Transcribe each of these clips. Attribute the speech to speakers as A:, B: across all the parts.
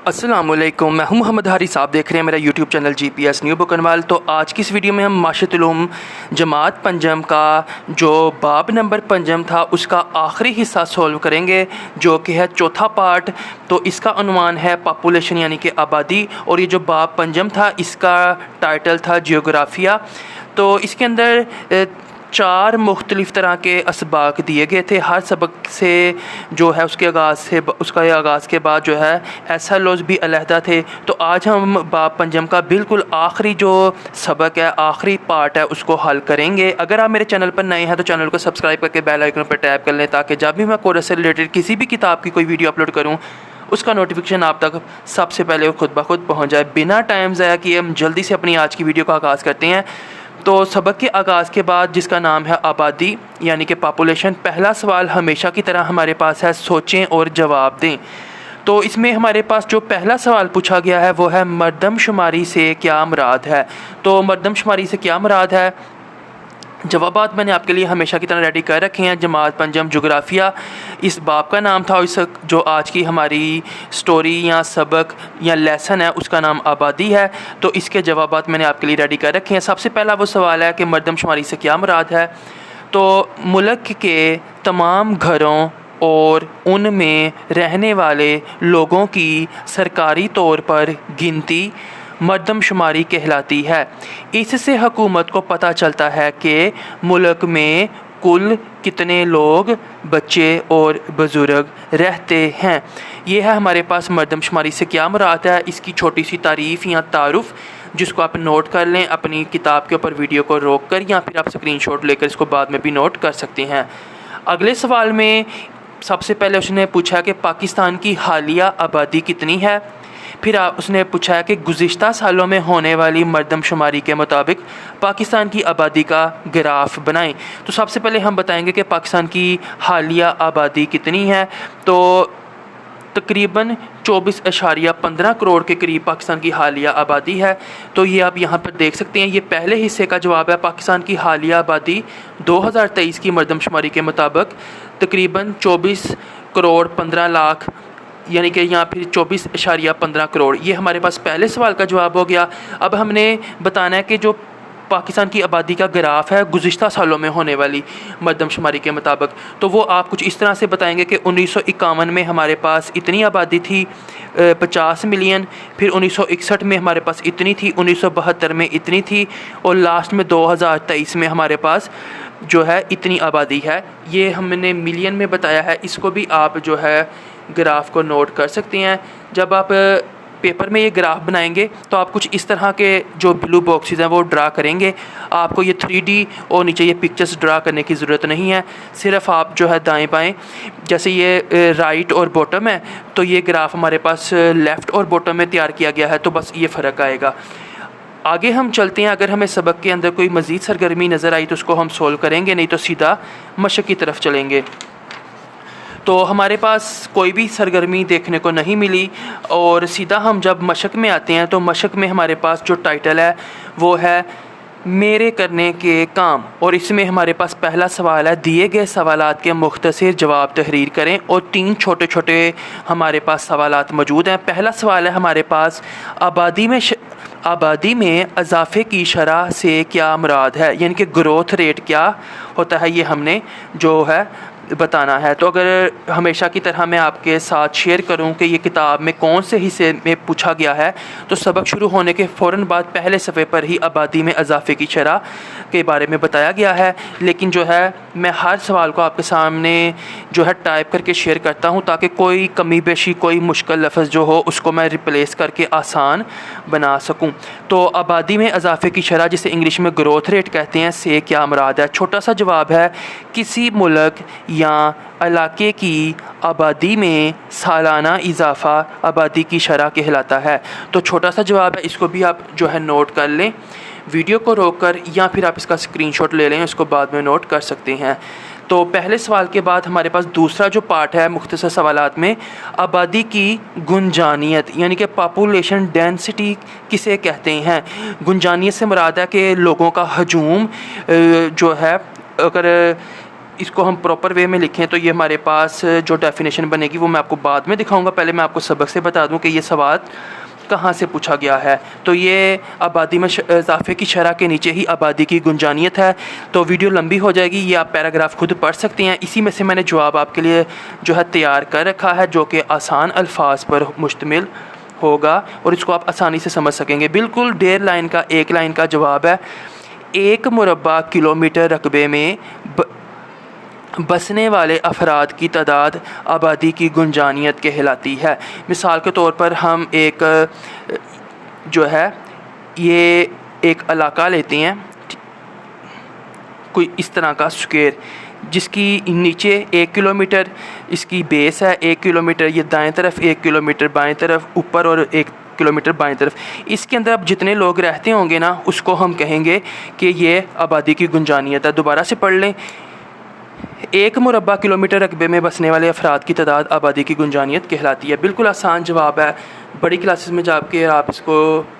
A: अस्सलामुअलैकुम, मैं हूं मोहम्मद हारिस। आप देख रहे हैं मेरा यूट्यूब चैनल GPS न्यू बुकनवाल। तो आज की इस वीडियो में हम माशरतुल उलूम जमात पंजम का जो बाब नंबर पंजम था उसका आखिरी हिस्सा सॉल्व करेंगे, जो कि है चौथा पार्ट। तो इसका उन्वान है पॉपुलेशन यानी कि आबादी, और ये जो बाब पंजम था इसका टाइटल था जियोग्राफिया। तो इसके अंदर 4 मुख्तलिफ़ तरह के असबाक दिए गए थे। हर सबक से जो है उसके आगाज़ के बाद जो है ऐसा लॉज भी अलहदा थे। तो आज हम बाब पंजम का बिल्कुल आखिरी जो सबक है, आखिरी पार्ट है, उसको हल करेंगे। अगर आप मेरे चैनल पर नए हैं तो चैनल को सब्सक्राइब करके बेल आइकन पर टैप कर लें, ताकि जब भी मैं कोर्स से रिलेटेड किसी भी किताब की कोई वीडियो अपलोड करूँ उसका नोटिफिकेशन आप तक सबसे पहले खुद ब खुद पहुँच जाए। बिना टाइम ज़ाया किए हम जल्दी से अपनी आज की वीडियो का आगाज़ करते हैं। तो सबक के आगाज़ के बाद, जिसका नाम है आबादी यानी कि पॉपुलेशन, पहला सवाल हमेशा की तरह हमारे पास है, सोचें और जवाब दें। तो इसमें हमारे पास जो पहला सवाल पूछा गया है वो है मरदमशुमारी से क्या मुराद है। तो मरदमशुमारी से क्या मुराद है, जवाबात मैंने आपके लिए हमेशा की तरह रेडी कर रखे हैं। जमात पंजम जोग्राफिया इस बाब का नाम था। इस जो आज की हमारी स्टोरी या सबक या लेसन है उसका नाम आबादी है। तो इसके जवाबात मैंने आपके लिए रेडी कर रखे हैं। सबसे पहला वो सवाल है कि मरदमशुमारी से क्या मुराद है। तो मुल्क के तमाम घरों और उनमें रहने वाले लोगों की सरकारी तौर पर गिनती मरदमशुमारी कहलाती है। इससे हुकूमत को पता चलता है कि मुल्क में कुल कितने लोग, बच्चे और बुज़ुर्ग रहते हैं। ये है हमारे पास मरदमशुमारी से क्या मुराद है। इसकी छोटी सी तारीफ़ या तारुफ़ जिसको आप नोट कर लें अपनी किताब के ऊपर वीडियो को रोक कर, या फिर आप स्क्रीनशॉट लेकर इसको बाद में भी नोट कर सकते हैं। अगले सवाल में सबसे पहले उसने पूछा कि पाकिस्तान की हालिया आबादी कितनी है। फिर उसने पूछा है कि गुज़िश्ता सालों में होने वाली मरदमशुमारी के मुताबिक पाकिस्तान की आबादी का ग्राफ बनाएं। तो सबसे पहले हम बताएंगे कि पाकिस्तान की हालिया आबादी कितनी है। तो तकरीबन 24.15 करोड़ के करीब पाकिस्तान की हालिया आबादी है। तो ये आप यहाँ पर देख सकते हैं, ये पहले हिस्से का जवाब है। पाकिस्तान की हालिया आबादी 2023 की मरदमशुमारी के मुताबिक तकरीबन 24 करोड़ 15 लाख, यानी कि यहाँ फिर 24.15 करोड़। ये हमारे पास पहले सवाल का जवाब हो गया। अब हमने बताना है कि जो पाकिस्तान की आबादी का ग्राफ है गुज़िश्ता सालों में होने वाली मरदमशुमारी के मुताबिक, तो वो आप कुछ इस तरह से बताएंगे कि 1951 में हमारे पास इतनी आबादी थी 50 मिलियन, फिर 1961 में हमारे पास इतनी थी, 1972 में इतनी थी, और लास्ट में 2023 में हमारे पास जो है इतनी आबादी है। ये हमने मिलियन में बताया है। इसको भी आप जो है ग्राफ को नोट कर सकते हैं। जब आप पेपर में ये ग्राफ बनाएंगे तो आप कुछ इस तरह के जो ब्लू बॉक्सेस हैं वो ड्रा करेंगे। आपको ये 3D और नीचे ये पिक्चर्स ड्रा करने की ज़रूरत नहीं है। सिर्फ आप जो है दाएं बाएं, जैसे ये राइट और बॉटम है तो ये ग्राफ हमारे पास लेफ़्ट और बॉटम में तैयार किया गया है, तो बस ये फ़र्क आएगा। आगे हम चलते हैं। अगर हमें सबक के अंदर कोई मज़ीद सरगर्मी नज़र आई तो उसको हम सोल्व करेंगे, नहीं तो सीधा मशक की तरफ चलेंगे। तो हमारे पास कोई भी सरगर्मी देखने को नहीं मिली, और सीधा हम जब मशक में आते हैं तो मशक में हमारे पास जो टाइटल है वो है मेरे करने के काम। और इसमें हमारे पास पहला सवाल है, दिए गए सवालात के मुख्तसर जवाब तहरीर करें, और 3 छोटे छोटे हमारे पास सवालात मौजूद हैं। पहला सवाल है हमारे पास आबादी में इजाफे की शरह से क्या मुराद है, यानी कि ग्रोथ रेट क्या होता है, ये हमने जो है बताना है। तो अगर हमेशा की तरह मैं आपके साथ शेयर करूं कि ये किताब में कौन से हिस्से में पूछा गया है, तो सबक शुरू होने के फ़ौरन बाद पहले सफ़े पर ही आबादी में इजाफे की शरह के बारे में बताया गया है। लेकिन जो है मैं हर सवाल को आपके सामने जो है टाइप करके शेयर करता हूं, ताकि कोई कमी बेशी, कोई मुश्किल लफ्ज़ जो हो उसको मैं रिप्लेस करके आसान बना सकूं। तो आबादी में इजाफे की शरह, जिसे इंग्लिश में ग्रोथ रेट कहते हैं, से क्या मुराद है। छोटा सा जवाब है, किसी मुल्क या इलाके की आबादी में सालाना इजाफा आबादी की शरह कहलाता है। तो छोटा सा जवाब है, इसको भी आप जो है नोट कर लें वीडियो को रोक कर, या फिर आप इसका स्क्रीनशॉट ले लें, उसको बाद में नोट कर सकते हैं। तो पहले सवाल के बाद हमारे पास दूसरा जो पार्ट है मुख्तसर सवालात में, आबादी की गुंजानियत यानी कि पॉपुलेशन डेंसिटी किसे कहते हैं। गुंजानियत से मुराद है कि लोगों का हजूम जो है, अगर इसको हम प्रॉपर वे में लिखें तो ये हमारे पास जो डेफिनेशन बनेगी वो मैं आपको बाद में दिखाऊंगा। पहले मैं आपको सबक से बता दूं कि ये सवाल कहाँ से पूछा गया है। तो ये आबादी में इजाफे की शरह के नीचे ही आबादी की गुंजानियत है। तो वीडियो लंबी हो जाएगी, ये आप पैराग्राफ खुद पढ़ सकते हैं। इसी में से मैंने जवाब आपके लिए जो है तैयार कर रखा है, जो कि आसान अल्फाज पर मुश्तमिल होगा और इसको आप आसानी से समझ सकेंगे। बिल्कुल 1.5 लाइन का 1 लाइन का जवाब है। 1 मुरबा किलोमीटर रकबे में बसने वाले अफराद की तादाद आबादी की गुंजानियत कहलाती है। मिसाल के तौर पर हम एक जो है ये एक इलाका लेते हैं, कोई इस तरह का स्क्वायर, जिसकी नीचे 1 किलोमीटर इसकी बेस है, 1 किलोमीटर ये दाएं तरफ, 1 किलोमीटर बाएं तरफ ऊपर और 1 किलोमीटर बाएं तरफ। इसके अंदर अब जितने लोग रहते होंगे ना, उसको हम कहेंगे कि ये आबादी की गुंजानियत है। दोबारा से पढ़ लें, 1 मुरबा किलोमीटर रकबे में बसने वाले अफराद की तादाद आबादी की गुंजानियत कहलाती है। बिल्कुल आसान जवाब है। बड़ी क्लासेस में जाके आप इसको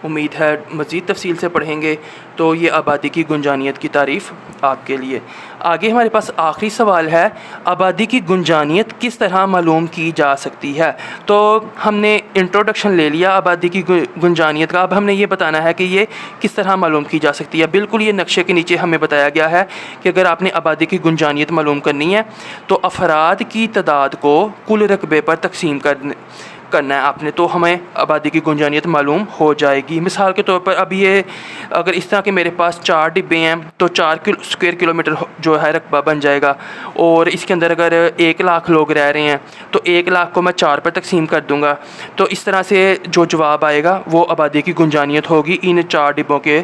A: उम्मीद है मज़ीद तफसील से पढ़ेंगे तो ये आबादी की गुंजानियत की तारीफ़ आपके लिए। आगे हमारे पास आखिरी सवाल है, आबादी की गुंजानियत किस तरह मालूम की जा सकती है। तो हमने इंट्रोडक्शन ले लिया आबादी की गुंजानियत का। अब हमने ये बताना है कि ये किस तरह मालूम की जा सकती है। बिल्कुल ये नक्शे के नीचे हमें बताया गया है कि अगर आपने आबादी की गुंजानियत मालूम करनी है तो अफराद की तादाद को कुल रकबे पर तकसीम करना है आपने, तो हमें आबादी की गुंजानियत मालूम हो जाएगी। मिसाल के तौर पर अब ये अगर इस तरह के मेरे पास 4 डिब्बे हैं तो 4 स्क्वायर किलोमीटर जो है रकबा बन जाएगा। और इसके अंदर अगर 1 लाख लोग रह रहे हैं तो 1 लाख को मैं 4 पर तकसीम कर दूंगा। तो इस तरह से जो जवाब आएगा वो आबादी की गुंजानियत होगी इन 4 डिब्बों के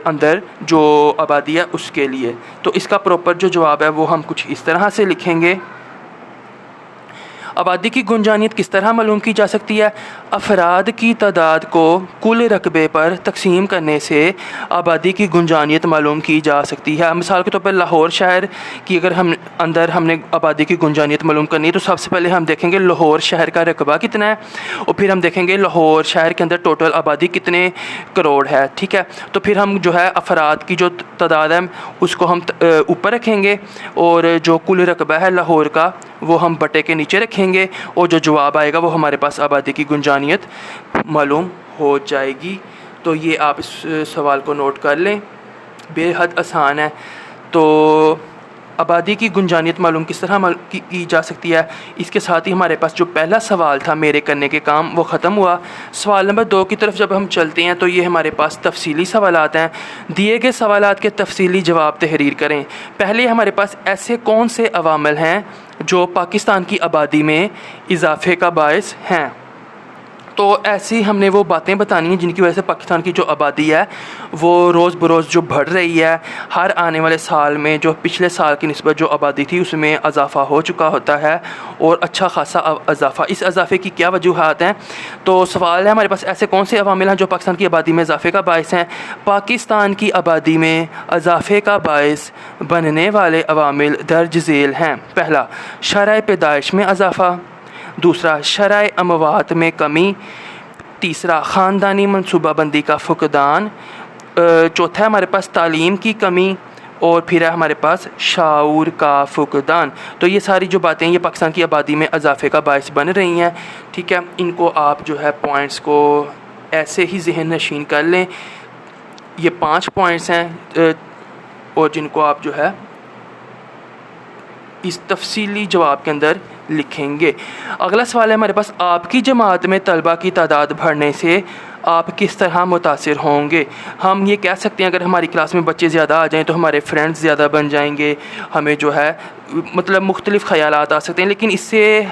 A: अंदर जो आबादी है उसके लिए। तो इसका प्रॉपर जो जवाब है वो हम कुछ इस तरह से लिखेंगे। आबादी की गुंजानियत किस तरह मालूम की जा सकती है। अफराद की तादाद को कुल रकबे पर तकसीम करने से आबादी की गुंजानियत मालूम की जा सकती है। मिसाल के तौर पर लाहौर शहर की अगर हमने आबादी की गुंजानियत मालूम करनी है तो सबसे पहले हम देखेंगे लाहौर शहर का रकबा कितना है और फिर हम देखेंगे लाहौर शहर के अंदर टोटल आबादी कितने करोड़ है। ठीक है, तो फिर हम जो है अफराद की जो तादाद है उसको हम ऊपर रखेंगे और जो कुल रकबा है लाहौर का वो हम बटे के नीचे रखेंगे और जो जवाब आएगा वो हमारे पास आबादी की गुंजानियत मालूम हो जाएगी। तो ये आप इस सवाल को नोट कर लें, बेहद आसान है। तो आबादी की गुंजानियत मालूम किस तरह की जा सकती है। इसके साथ ही हमारे पास जो पहला सवाल था मेरे करने के काम वो ख़त्म हुआ। सवाल नंबर 2 की तरफ जब हम चलते हैं तो ये हमारे पास तफसीली सवालात हैं। दिए गए सवालात के तफसीली जवाब तहरीर करें। पहले हमारे पास ऐसे कौन से अवामिल हैं जो पाकिस्तान की आबादी में इजाफे का बायस हैं। तो ऐसी हमने वो बातें बतानी हैं जिनकी वजह से पाकिस्तान की जो आबादी है वो रोज़ बरोज़ जो बढ़ रही है। हर आने वाले साल में जो पिछले साल की निस्बत जो आबादी थी उसमें इजाफ़ा हो चुका होता है और अच्छा खासा इजाफ़ा। इस इजाफ़े की क्या वजूहात हैं। तो सवाल है हमारे पास ऐसे कौन से अवामिल हैं जो पाकिस्तान की आबादी में इजाफ़े का बायस हैं। पाकिस्तान की आबादी में इजाफ़े का बायस बनने वाले अवामिल दर्ज झेल हैं। पहला, शरह पैदाइश में इजाफ़ा। दूसरा, शरह अमवात में कमी। तीसरा, ख़ानदानी मनसूबाबंदी का फुकदान। चौथा है हमारे पास तालीम की कमी और फिर है हमारे पास शाऊर का फुकदान। तो ये सारी जो बातें ये पाकिस्तान की आबादी में इजाफे का बायस बन रही हैं। ठीक है, इनको आप जो है पॉइंट्स को ऐसे ही जहन नशीन कर लें। ये 5 पॉइंट्स हैं और जिनको आप जो है इस तफसीली जवाब के अंदर लिखेंगे। अगला सवाल है हमारे पास, आपकी जमात में तलबा की तादाद बढ़ने से आप किस तरह मुतासिर होंगे। हम ये कह सकते हैं अगर हमारी क्लास में बच्चे ज़्यादा आ जाएं तो हमारे फ्रेंड्स ज़्यादा बन जाएंगे, हमें जो है मतलब मुख्तलिफ़ ख़यालात आ सकते हैं, लेकिन इससे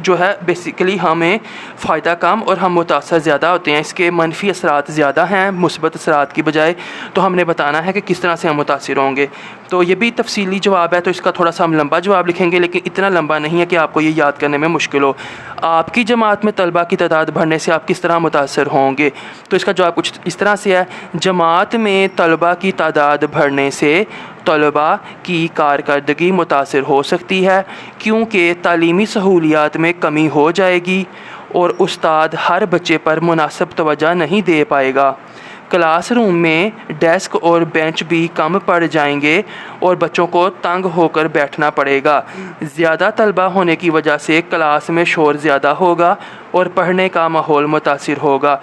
A: जो है बेसिकली हमें फ़ायदा कम और हम मुतासर ज़्यादा होते हैं। इसके मनफी असरात ज़्यादा हैं मुस्बत असरात की बजाय। तो हमने बताना है कि किस तरह से हम मुतासिर होंगे। तो ये भी तफसीली जवाब है, तो इसका थोड़ा सा हम लंबा जवाब लिखेंगे, लेकिन इतना लंबा नहीं है कि आपको ये याद करने में मुश्किल हो। आपकी जमात में तलबा की तादाद बढ़ने से आप किस तरह मुतासर होंगे। तो इसका जवाब कुछ इस तरह से है, जमात में तलबा की तादाद बढ़ने से तलबा की कारकर्दगी मुतासर हो सकती है क्योंकि तालीमी सहूलियात में कमी हो जाएगी और उस्ताद हर बच्चे पर मुनासिब तवज्जो नहीं दे पाएगा। क्लासरूम में डेस्क और बेंच भी कम पड़ जाएंगे और बच्चों को तंग होकर बैठना पड़ेगा। ज़्यादा तलबा होने की वजह से क्लास में शोर ज़्यादा होगा और पढ़ने का माहौल मुतासिर होगा।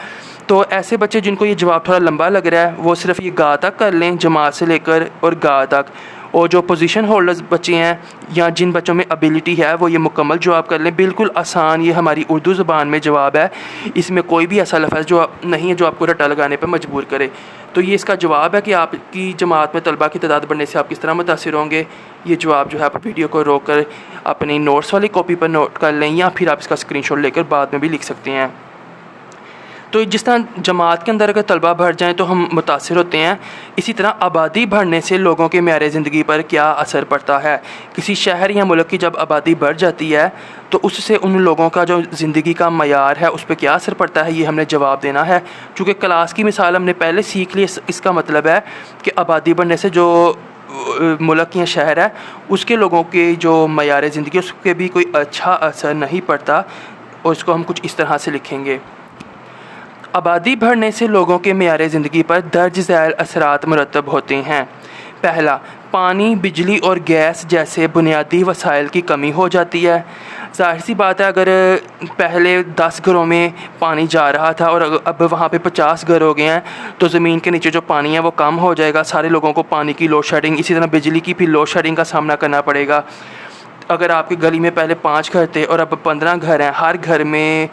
A: तो ऐसे बच्चे जिनको ये जवाब थोड़ा लंबा लग रहा है वो सिर्फ ये गा तक कर लें, जमात से लेकर और गा तक। और जो पोजीशन होल्डर्स बच्चे हैं या जिन बच्चों में एबिलिटी है वो ये मुकम्मल जवाब कर लें। बिल्कुल आसान ये हमारी उर्दू ज़ुबान में जवाब है, इसमें कोई भी ऐसा लफ्ज़ जो नहीं है जो आपको रट्टा लगाने पर मजबूर करे। तो ये इसका जवाब है कि आपकी जमात में तलबा की तादाद बढ़ने से आप किस तरह मुतासिर होंगे। ये जवाब जो है आप वीडियो को रोक कर अपनी नोट्स वाली कॉपी पर नोट कर लें या फिर आप इसका स्क्रीनशॉट लेकर बाद में भी लिख सकते हैं। तो जिस तरह जमात के अंदर अगर तलबा बढ़ जाएँ तो हम मुतासिर होते हैं, इसी तरह आबादी बढ़ने से लोगों के म्यार ज़िंदगी पर क्या असर पड़ता है। किसी शहर या मुल्क की जब आबादी बढ़ जाती है तो उससे उन लोगों का जो ज़िंदगी का मयार है उस पर क्या असर पड़ता है, ये हमने जवाब देना है। चूँकि क्लास की मिसाल हमने पहले सीख ली, इसका मतलब है कि आबादी बढ़ने से जो मुल्क या शहर है उसके लोगों के जो मयार ज़िंदगी उस पर भी कोई अच्छा असर नहीं पड़ता। और इसको हम कुछ इस तरह से लिखेंगे। आबादी बढ़ने से लोगों के म्यार ज़िंदगी पर दर्ज ज़ैल असरात मुरतब होते हैं। पहला, पानी, बिजली और गैस जैसे बुनियादी वसाइल की कमी हो जाती है। ज़ाहिर सी बात है, अगर पहले 10 घरों में पानी जा रहा था और अब वहाँ पे 50 घर हो गए हैं तो ज़मीन के नीचे जो पानी है वो कम हो जाएगा। सारे लोगों को पानी की लोड शेडिंग, इसी तरह बिजली की भी लोड शेडिंग का सामना करना पड़ेगा। अगर आपकी गली में पहले 5 घर थे और अब 15 घर हैं, हर घर में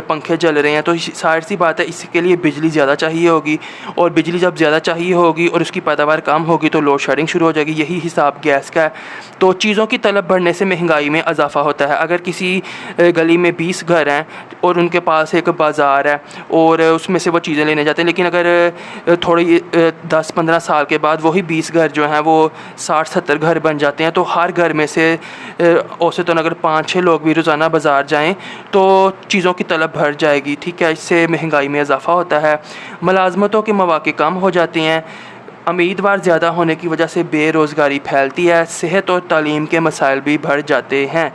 A: पंखे जल रहे हैं, तो ज़ाहिर सी बात है इसके लिए बिजली ज़्यादा चाहिए होगी। और बिजली जब ज़्यादा चाहिए होगी और उसकी पैदावार कम होगी तो लोड शेडिंग शुरू हो जाएगी। यही हिसाब गैस का है। तो चीज़ों की तलब बढ़ने से महंगाई में इजाफ़ा होता है। अगर किसी गली में 20 घर हैं और उनके पास एक बाज़ार है और उसमें से वो चीज़ें लेने जाते हैं, लेकिन अगर थोड़ी 10-15 साल के बाद वही 20 घर जो हैं वो 60-70 घर बन जाते हैं, तो हर घर में से औसतन अगर 5-6 लोग भी रोज़ाना बाज़ार जाएं तो चीज़ों की तलब बढ़ जाएगी। ठीक है, इससे महंगाई में इजाफ़ा होता है। मुलाज़मतों के मौक़े कम हो जाते हैं। उम्मीदवार ज़्यादा होने की वजह से बेरोज़गारी फैलती है। सेहत और तालीम के मसाइल भी बढ़ जाते हैं।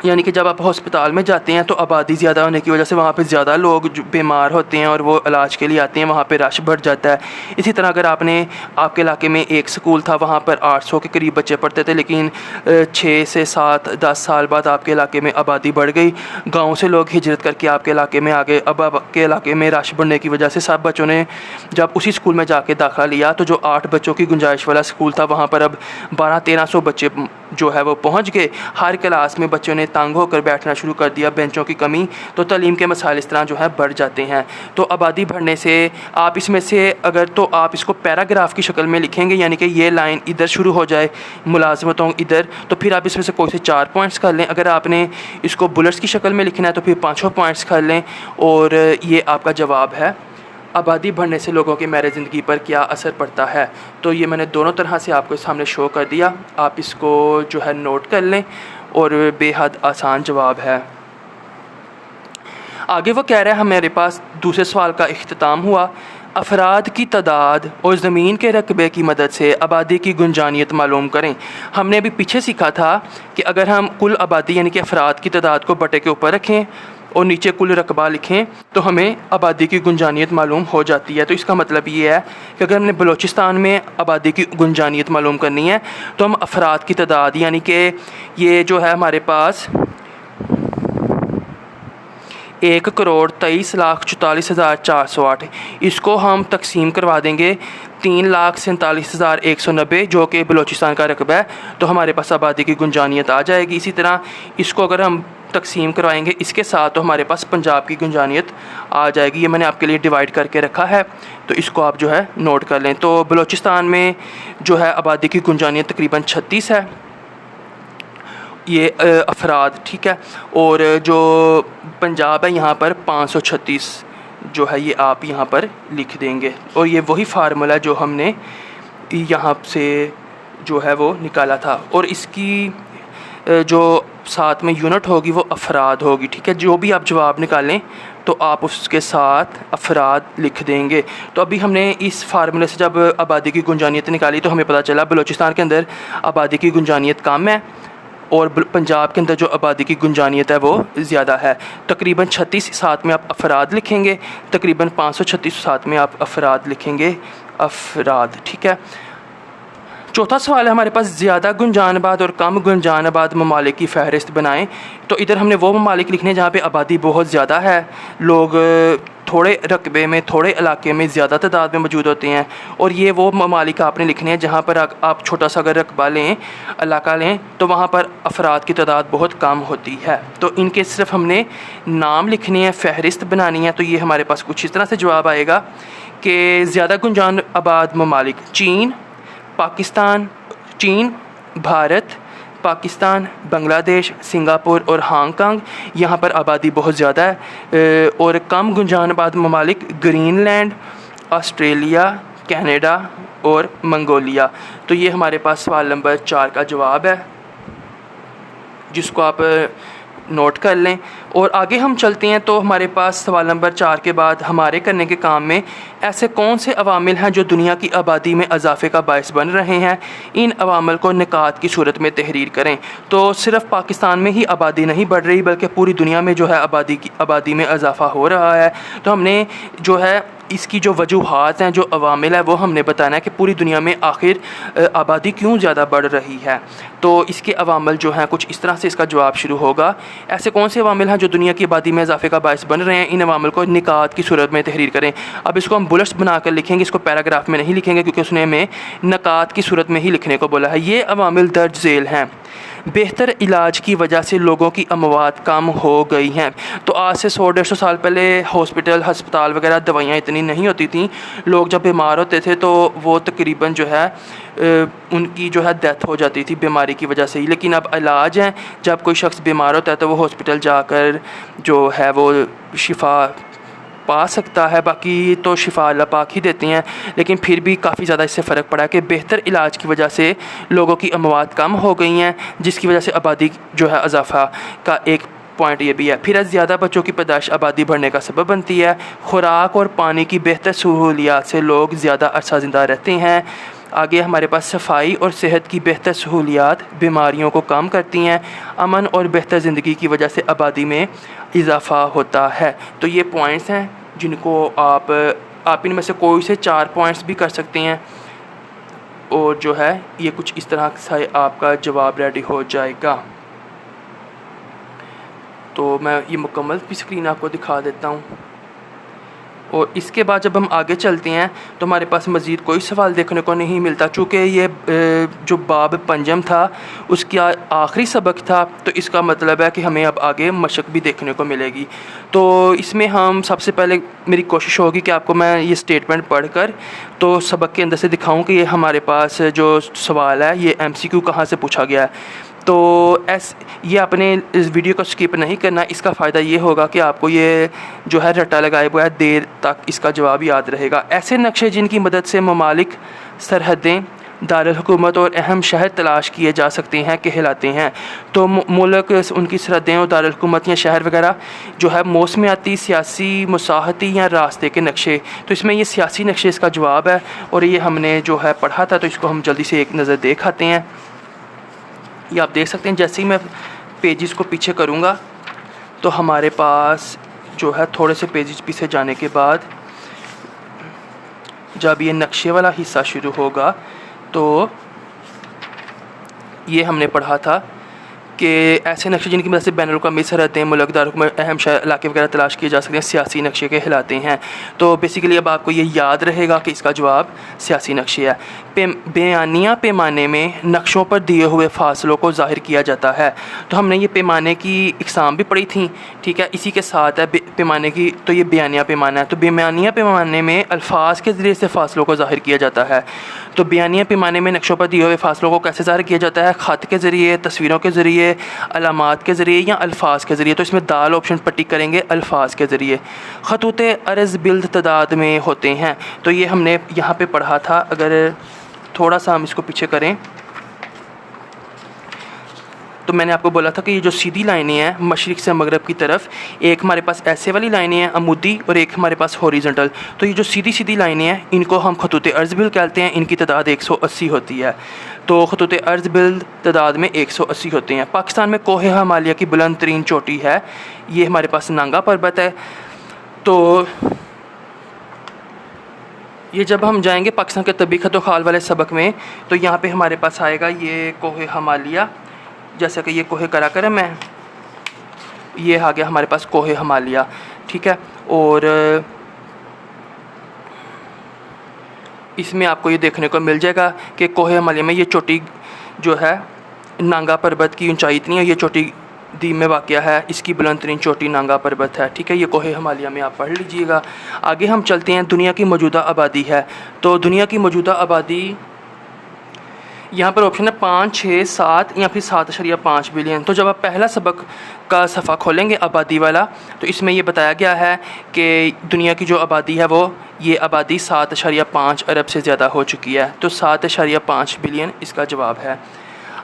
A: यानी कि जब आप हस्पताल में जाते हैं तो आबादी ज़्यादा होने की वजह से वहाँ पे ज़्यादा लोग बीमार होते हैं और वो इलाज के लिए आते हैं, वहाँ पे रश बढ़ जाता है। इसी तरह अगर आपके इलाके में एक स्कूल था, वहाँ पर 800 के करीब बच्चे पढ़ते थे, लेकिन 6 से 7-10 साल बाद आपके इलाके में आबादी बढ़ गई। गाँव से लोग हिजरत करके आपके इलाके में आ गए। अब आपके इलाके में रश बढ़ने की वजह से सब बच्चों ने जब उसी स्कूल में जाके दाखिला लिया तो जो 8 बच्चों की गुंजाइश वाला स्कूल था वहाँ पर अब 1200-1300 बच्चे जो है वो पहुँच गए। हर क्लास में बच्चों ने तंग होकर बैठना शुरू कर दिया, बेंचों की कमी। तो तालीम के मसाइल इस तरह जो है बढ़ जाते हैं। तो आबादी बढ़ने से आप इसमें से अगर तो आप इसको पैराग्राफ की शक्ल में लिखेंगे, यानी कि ये लाइन इधर शुरू हो जाए, मुलाजमतों इधर, तो फिर आप इसमें से कोई से 4 पॉइंट्स कर लें। अगर आपने इसको बुलेट्स की शक्ल में लिखना है तो फिर 5 पॉइंट्स कर लें। और ये आपका जवाब है, आबादी बढ़ने से लोगों के म्यार ज़िंदगी पर क्या असर पड़ता है। तो ये मैंने दोनों तरह से आपके सामने शो कर दिया, आप इसको जो है नोट कर लें और बेहद आसान जवाब है। आगे वो कह रहा है, हमारे पास दूसरे सवाल का इख्तिताम हुआ। अफराद की तादाद और ज़मीन के रकबे की मदद से आबादी की गुंजानियत मालूम करें। हमने अभी पीछे सीखा था कि अगर हम कुल आबादी यानी कि अफराद की तादाद को बटे के ऊपर रखें और नीचे कुल रकबा लिखें तो हमें आबादी की गुंजानियत मालूम हो जाती है। तो इसका मतलब ये है कि अगर हमने बलूचिस्तान में आबादी की गुंजानियत मालूम करनी है तो हम अफराद की तादाद यानी कि ये जो है हमारे पास 1,23,44,408, इसको हम तकसीम करवा देंगे 3,47,190 जो कि बलूचिस्तान का रकबा है, तो हमारे पास आबादी की गुंजानियत आ जाएगी। इसी तरह इसको अगर हम तकसीम करवाएंगे इसके साथ तो हमारे पास पंजाब की गुंजानियत आ जाएगी। ये मैंने आपके लिए डिवाइड करके रखा है, तो इसको आप जो है नोट कर लें। तो बलूचिस्तान में जो है आबादी की गुंजानियत तकरीबन 36 है, ये अफराद, ठीक है। और जो पंजाब है यहाँ पर 536 जो है ये आप यहाँ पर लिख देंगे। और ये वही फार्मूला जो हमने यहाँ से जो है वो निकाला था। और इसकी जो साथ में यूनिट होगी वो अफराद होगी, ठीक है। जो भी आप जवाब निकालें तो आप उसके साथ अफराद लिख देंगे। तो अभी हमने इस फार्मूले से जब आबादी की गुंजानियत निकाली तो हमें पता चला बलूचिस्तान के अंदर आबादी की गुंजानियत कम है और पंजाब के अंदर जो आबादी की गुंजानियत है वो ज़्यादा है। तकरीबन 36 साथ में आप अफराद लिखेंगे, तकरीबन 536 साथ में आप अफराद लिखेंगे, अफराद, ठीक है। चौथा सवाल है हमारे पास, ज़्यादा गुंजानबाद और कम गुंजानबाद ममालिक की फ़हरिस्त बनाएं। तो इधर हमने वो ममालिक लिखने जहाँ पे आबादी बहुत ज़्यादा है, लोग थोड़े रकबे में, थोड़े इलाके में ज़्यादा तादाद में मौजूद होते हैं, और ये वो ममालिक आपने लिखने हैं जहाँ पर आप छोटा सा अगर रकबा लें, इलाका लें, तो वहाँ पर अफराद की तादाद बहुत कम होती है। तो इनके सिर्फ हमने नाम लिखने हैं, फ़हरिस्त बनानी है। तो ये हमारे पास कुछ इस तरह से जवाब आएगा कि ज़्यादा गुंजान आबाद ममालिक चीन, पाकिस्तान, चीन, भारत, पाकिस्तान, बांग्लादेश, सिंगापुर और हांगकांग, यहाँ पर आबादी बहुत ज़्यादा है। और कम गुंजानबाद ममालिक ग्रीनलैंड, ऑस्ट्रेलिया, कनाडा और मंगोलिया। तो ये हमारे पास सवाल नंबर 4 का जवाब है, जिसको आप नोट कर लें। और आगे हम चलते हैं तो हमारे पास सवाल नंबर 4 के बाद हमारे करने के काम में ऐसे कौन से अवामिल हैं जो दुनिया की आबादी में इजाफे का बायस बन रहे हैं, इन अवामिल को निकात की सूरत में तहरीर करें। तो सिर्फ पाकिस्तान में ही आबादी नहीं बढ़ रही, बल्कि पूरी दुनिया में जो है आबादी में इजाफा हो रहा है। तो हमने जो है इसकी जो वजूहात हैं, जो अवामिल है, वो हमने बताना है कि पूरी दुनिया में आखिर आबादी क्यों ज़्यादा बढ़ रही है। तो इसके अवामिल जो हैं कुछ इस तरह से इसका जवाब शुरू होगा। ऐसे कौन से अवामिल हैं जो दुनिया की आबादी में इजाफे का बायस बन रहे हैं, इन अवामिल को निकात की सूरत में तहरीर करें। अब इसको हम बुलेट्स बनाकर लिखेंगे, इसको पैराग्राफ में नहीं लिखेंगे क्योंकि उसने हमें निकात की सूरत में ही लिखने को बोला है। ये अवामिल दर्ज झेल हैं। बेहतर इलाज की वजह से लोगों की अमवात कम हो गई हैं। तो आज से 100-150 साल पहले हॉस्पिटल, हस्पताल वगैरह, दवाइयाँ इतनी नहीं होती थी। लोग जब बीमार होते थे तो वो तकरीबन जो है उनकी जो है डेथ हो जाती थी बीमारी की वजह से ही। लेकिन अब इलाज है, जब कोई शख्स बीमार होता है तो वो हॉस्पिटल जाकर जो है वो शिफा पा सकता है। बाकी तो शिफा अल्लाह पाक ही देते हैं, लेकिन फिर भी काफ़ी ज़्यादा इससे फ़र्क पड़ा है कि बेहतर इलाज की वजह से लोगों की अमवात कम हो गई हैं, जिसकी वजह से आबादी जो है इजाफा का एक पॉइंट ये भी है। फिर ज़्यादा बच्चों की पैदाइश आबादी बढ़ने का सबब बनती है। खुराक और पानी की बेहतर सहूलियात से लोग ज़्यादा अरसा ज़िंदा रहते हैं। आगे हमारे पास सफाई और सेहत की बेहतर सहूलियात बीमारियों को कम करती हैं। अमन और बेहतर ज़िंदगी की वजह से आबादी में इजाफ़ा होता है। तो ये पॉइंट्स हैं जिनको आप इनमें से कोई से 4 पॉइंट्स भी कर सकते हैं, और जो है ये कुछ इस तरह से आपका जवाब रेडी हो जाएगा। तो मैं ये मुकम्मल भी स्क्रीन आपको दिखा देता हूँ। और इसके बाद जब हम आगे चलते हैं तो हमारे पास मज़ीद कोई सवाल देखने को नहीं मिलता, चूँकि ये जो बाब पंजम था उसका आखिरी सबक था। तो इसका मतलब है कि हमें अब आगे मशक भी देखने को मिलेगी। तो इसमें हम सबसे पहले मेरी कोशिश होगी कि आपको मैं ये स्टेटमेंट पढ़कर तो सबक के अंदर से दिखाऊं कि ये हमारे पास जो सवाल है ये MCQ कहाँ से पूछा गया है। तो ये आपने इस वीडियो को स्किप नहीं करना। इसका फ़ायदा ये होगा कि आपको ये जो है रट्टा लगाए हुआ है, देर तक इसका जवाब याद रहेगा। ऐसे नक्शे जिनकी मदद से ममालिक, सरहदें, दारुल हुकूमत और अहम शहर तलाश किए जा सकते हैं कहलाते हैं। तो मुल्क, उनकी सरहदें और दारुल हुकूमत या शहर वगैरह जो है मौसमियाती, सियासी, मुसाहती या रास्ते के नक्शे। तो इसमें ये सियासी नक्शे इसका जवाब है, और ये हमने जो है पढ़ा था। तो इसको हम जल्दी से एक नज़र देख आते हैं। ये आप देख सकते हैं, जैसे ही मैं पेजेस को पीछे करूँगा तो हमारे पास जो है थोड़े से पेजेस पीछे जाने के बाद जब ये नक्शे वाला हिस्सा शुरू होगा तो ये हमने पढ़ा था कि ऐसे नक्शे जिनकी मदद से बैनुल-अक़वामी सरहदें, मुल्क, दारुल-हुकूमत, अहम शहर, इलाके वगैरह तलाश किए जा सकते हैं, सियासी नक्शे कहलाते हैं। तो बेसिकली अब आपको ये याद रहेगा कि इसका जवाब सियासी नक्शे है। बेयानिया पैमाने में नक्शों पर दिए हुए फ़ासलों को ज़ाहिर किया जाता है। तो हमने ये पैमाने की इकसाम भी पढ़ी थी, ठीक है। इसी के साथ है पैमाने की, तो ये बयानिया पैमाना है। तो बेयानिया पैमाने में अल्फाज के ज़रिए से फ़ासलों को ज़ाहिर किया जाता है। तो बयानिया पैमाने में नक्शों पर दिए हुए फ़ासलों को कैसे ज़ाहिर किया जाता है? ख़त के ज़रिए, तस्वीरों के ज़रिए, अलामात के ज़रिए या अल्फाज के ज़रिए। तो इसमें दाल ऑप्शन पर टिक करेंगे, अल्फाज के ज़रिए। ख़तूत अर्ज़ बिल्द तादाद में होते हैं। तो ये हमने यहाँ पे पढ़ा था। अगर थोड़ा सा हम इसको पीछे करें तो मैंने आपको बोला था कि ये जो सीधी लाइनें हैं मशरिक़ से मगरब की तरफ, एक हमारे पास ऐसे वाली लाइनें हैं अमूदी और एक हमारे पास हॉरिजॉन्टल। तो ये जो सीधी सीधी लाइनें हैं इनको हम खतूत अर्ज़ बिल कहते हैं। इनकी तादाद 180 होती है। तो खतूत अर्ज़ बिल तादाद में 180 होते हैं। पाकिस्तान में कोहे हिमालय की बुलंद तरीन चोटी है, ये हमारे पास नांगा पर्वत है। तो ये जब हम जाएंगे पाकिस्तान के तबी खत खाल वाले सबक में, तो यहाँ पे हमारे पास आएगा ये कोहे हिमालय, जैसा कि ये कोहे कराकरम है, ये आ गया हमारे पास कोहे हिमालय, ठीक है। और इसमें आपको ये देखने को मिल जाएगा कि कोहे हिमालय में ये चोटी जो है नांगा पर्वत की ऊंचाई इतनी है, ये चोटी दीप में वाक़या है, इसकी बुलंद तरीन चोटी नांगा पर्वत है, ठीक है। ये कोहे हिमालय में आप पढ़ लीजिएगा। आगे हम चलते हैं, दुनिया की मौजूदा आबादी है। तो दुनिया की मौजूदा आबादी यहाँ पर ऑप्शन है 5, 6, 7 या फिर 7.5 बिलियन। तो जब आप पहला सबक का सफ़ा खोलेंगे आबादी वाला, तो इसमें ये बताया गया है कि दुनिया की जो आबादी है वो ये आबादी 7.5 अरब से ज़्यादा हो चुकी है। तो 7.5 बिलियन इसका जवाब है।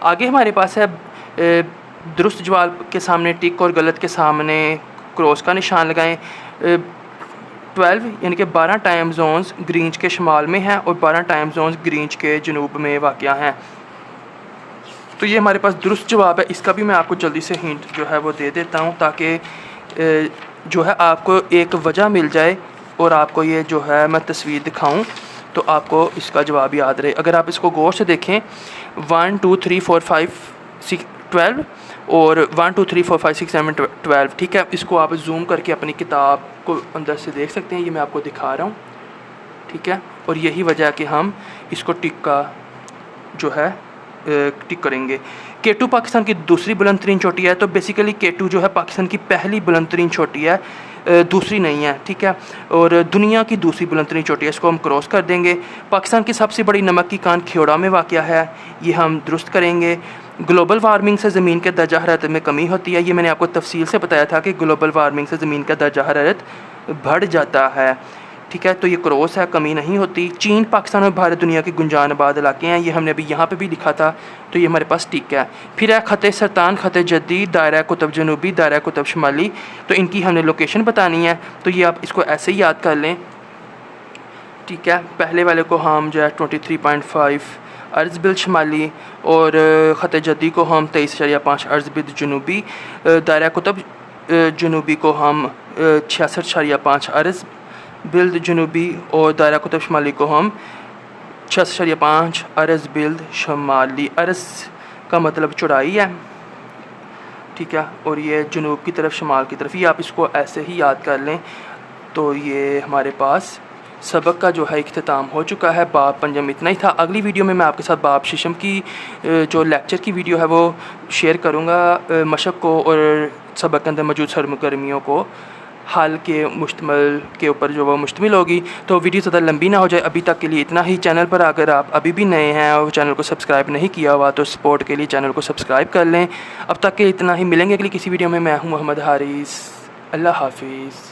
A: आगे हमारे पास है दुरुस्त जवाब के सामने टिक और गलत के सामने क्रॉस का निशान लगाएं। 12 यानी कि 12 टाइम जोन्स ग्रीनच के शुमाल में हैं और 12 टाइम जोन्स ग्रीनच के जनूब में वाक़या हैं। तो ये हमारे पास दुरुस्त जवाब है। इसका भी मैं आपको जल्दी से हिंट जो है वो दे देता हूँ, ताकि जो है आपको एक वजह मिल जाए और आपको ये जो है मैं तस्वीर दिखाऊँ तो आपको इसका जवाब याद रहे। अगर आप इसको गौर से देखें, 1 2 3 4 5 6 12 और 1 2 3 4 5 6 7 12, ठीक है। इसको आप जूम करके अपनी किताब को अंदर से देख सकते हैं, ये मैं आपको दिखा रहा हूँ, ठीक है। और यही वजह है कि हम इसको टिक का जो है टिक करेंगे। K2 पाकिस्तान की दूसरी बुलंद तरीन चोटी है। तो बेसिकली K2 जो है पाकिस्तान की पहली बुलंद तरीन चोटी है, दूसरी नहीं है, ठीक है। और दुनिया की दूसरी बुलंद तरीन चोटी है, इसको हम क्रॉस कर देंगे। पाकिस्तान की सबसे बड़ी नमक की कान ख्योड़ा में वाक़या है, ये हम दुरुस्त करेंगे। ग्लोबल वार्मिंग से ज़मीन के दर्जा हरारत में कमी होती है, ये मैंने आपको तफसील से बताया था कि ग्लोबल वार्मिंग से ज़मीन का दर्जा हरारत बढ़ जाता है, ठीक है। तो ये क्रॉस है, कमी नहीं होती। चीन, पाकिस्तान और भारत दुनिया के गुंजान आबाद इलाके हैं, ये हमने अभी यहाँ पे भी लिखा था, तो ये हमारे पास टिक है। फिर है ख़त सरतान, ख़त जदीद, दायरा कुतुब जनूबी, दायरा कुतुब शुमाली। तो इनकी हमने लोकेशन बतानी है, तो ये आप इसको ऐसे ही याद कर लें, ठीक है। पहले वाले को हम जो है 23.5 अर्ज़ बिल शुमाली और ख़त जदी को हम 23.5 अर्ज़ बिल जनूबी, दायरा कुतुब जनूबी को हम 66.5 अर्ज़ बिल्द जनूबी और दायरा कुतुब शुमाली को हम 66.5 अर्ज़ बिल्द शुमाली। अर्ज़ का मतलब चौड़ाई है, ठीक है। और ये जनूब की तरफ, शुमाल की तरफ, ये आप इसको ऐसे ही याद कर लें। तो ये हमारे पास सबक का जो है इख्तिताम हो चुका है। बाब पंजम इतना ही था। अगली वीडियो में मैं आपके साथ बाब शिशम की जो लेक्चर की वीडियो है वो शेयर करूँगा, मशक को और सबक के अंदर मौजूद सरगर्मियों को हाल के मुश्तमिल के ऊपर जो वो मुश्तमिल होगी। तो वीडियो ज़्यादा लंबी ना हो जाए, अभी तक के लिए इतना ही। चैनल पर अगर आप अभी भी नए हैं और चैनल को सब्सक्राइब नहीं किया हुआ तो सपोर्ट के लिए चैनल को सब्सक्राइब कर लें। अब तक के इतना ही, मिलेंगे अगली किसी वीडियो में। मैं हूँ मोहम्मद हारिस, अल्लाह हाफिज़।